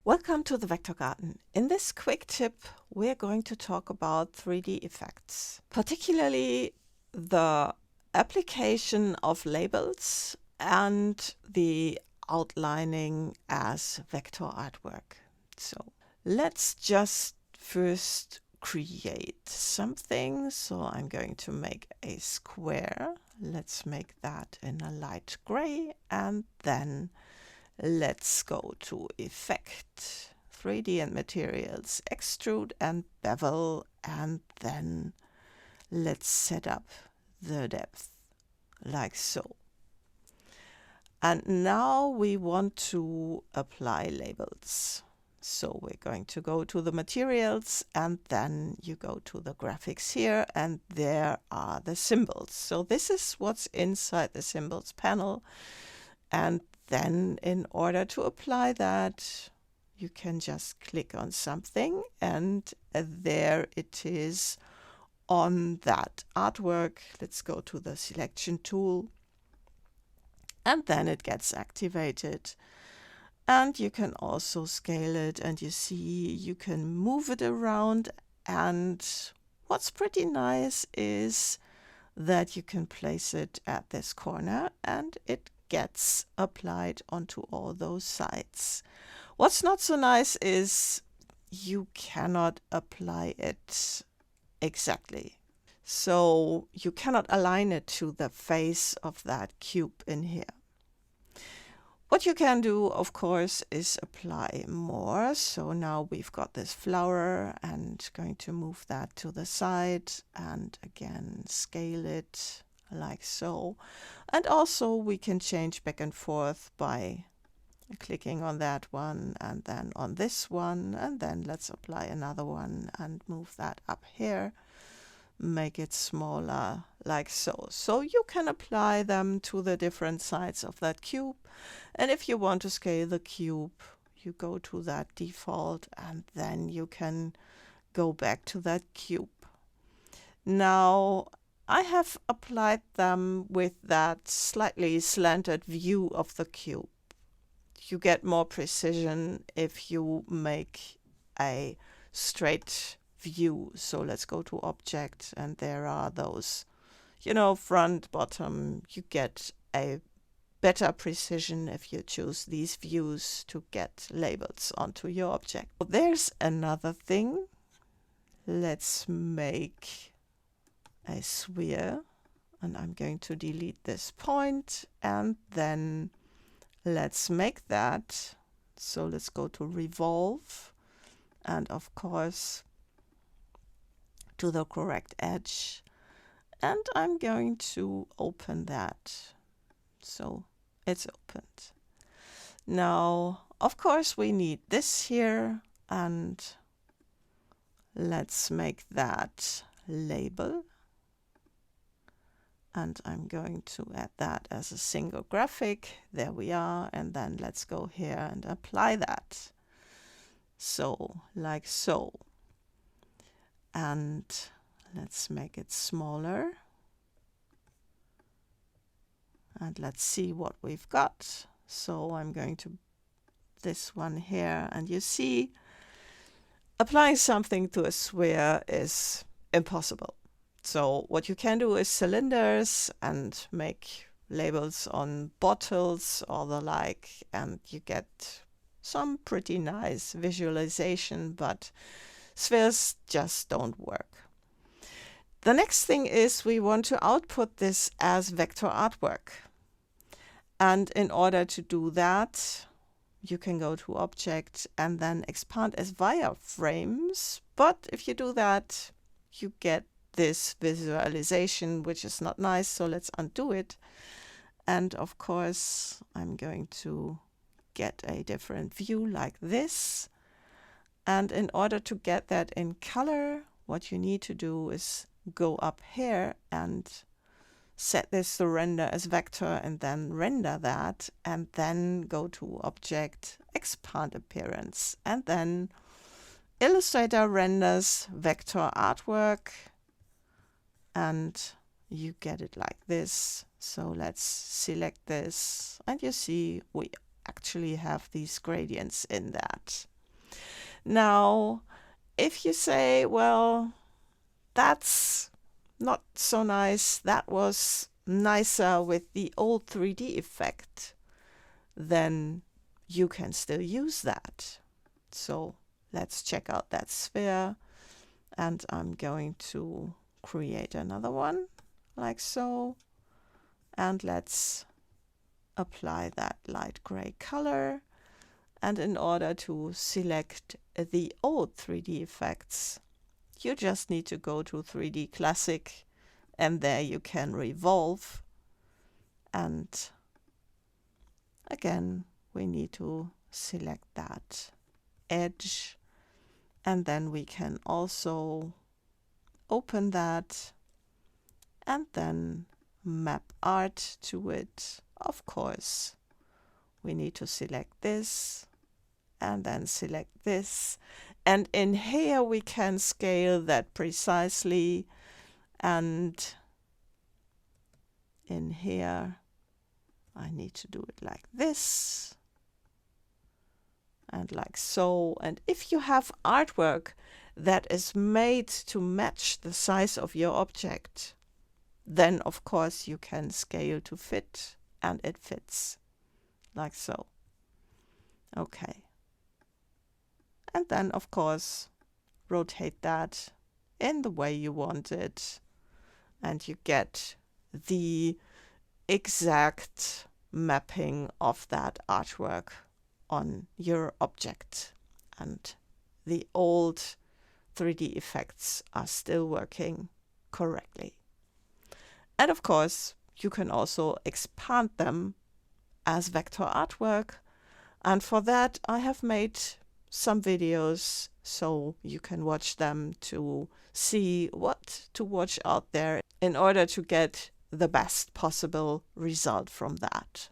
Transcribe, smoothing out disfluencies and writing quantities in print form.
Welcome to the Vector Garden. In this quick tip, we're going to talk about 3D effects, particularly the application of labels and the outlining as vector artwork. So let's just first create something. So I'm going to make a square. Let's make that in a light gray, and then let's go to Effect, 3D and Materials, Extrude and Bevel, and then let's set up the depth like so. And now we want to apply labels. So we're going to go to the materials, and then you go to the graphics here, and there are the symbols. So this is what's inside the symbols panel. And then in order to apply that, you can just click on something, and there it is on that artwork. Let's go to the selection tool, and then it gets activated. And you can also scale it, and you see you can move it around. And what's pretty nice is that you can place it at this corner, and it gets applied onto all those sides. What's not so nice is you cannot apply it exactly. So you cannot align it to the face of that cube in here. What you can do, of course, is apply more. So now we've got this flower, and going to move that to the side, and again scale it like so. And also we can change back and forth by clicking on that one and then on this one, and then let's apply another one and move that up here, make it smaller like so. So you can apply them to the different sides of that cube. And if you want to scale the cube, you go to that default, and then you can go back to that cube. Now I have applied them with that slightly slanted view of the cube. You get more precision if you make a straight view. So let's go to Object, and there are those, front, bottom. You get a better precision if you choose these views to get labels onto your object. There's another thing. Let's make a sphere, and I'm going to delete this point, and then let's make that. So let's go to Revolve, and of course to the correct edge, and I'm going to open that. So it's opened. Now, of course, we need this here, and let's make that label. And I'm going to add that as a single graphic. There we are. And then let's go here and apply that. So, like so. And let's make it smaller. And let's see what we've got. So I'm going to this one here, and you see applying something to a sphere is impossible. So what you can do is cylinders and make labels on bottles or the like, and you get some pretty nice visualization, but spheres just don't work. The next thing is we want to output this as vector artwork. And in order to do that, you can go to Object and then expand as wireframes. But if you do that, you get this visualization, which is not nice. So let's undo it. And of course, I'm going to get a different view like this. And in order to get that in color, what you need to do is go up here and set this to render as vector, and then render that, and then go to Object, Expand Appearance, and then Illustrator renders vector artwork, and you get it like this. So let's select this, and you see we actually have these gradients in that. Now, if you say, well, that's not so nice, that was nicer with the old 3D effect, then you can still use that. So let's check out that sphere, and I'm going to create another one like so, and let's apply that light gray color. And in order to select the old 3D effects, you just need to go to 3D Classic, and there you can revolve. And again, we need to select that edge, and then we can also open that and then map art to it. Of course, we need to select this and then select this, and in here we can scale that precisely, and in here I need to do it like this and like so. And if you have artwork that is made to match the size of your object, then of course you can scale to fit, and it fits like so. Okay. And then of course rotate that in the way you want it, and you get the exact mapping of that artwork on your object, and the old 3D effects are still working correctly. And of course, you can also expand them as vector artwork, and for that I have made some videos, so you can watch them to see what to watch out there in order to get the best possible result from that.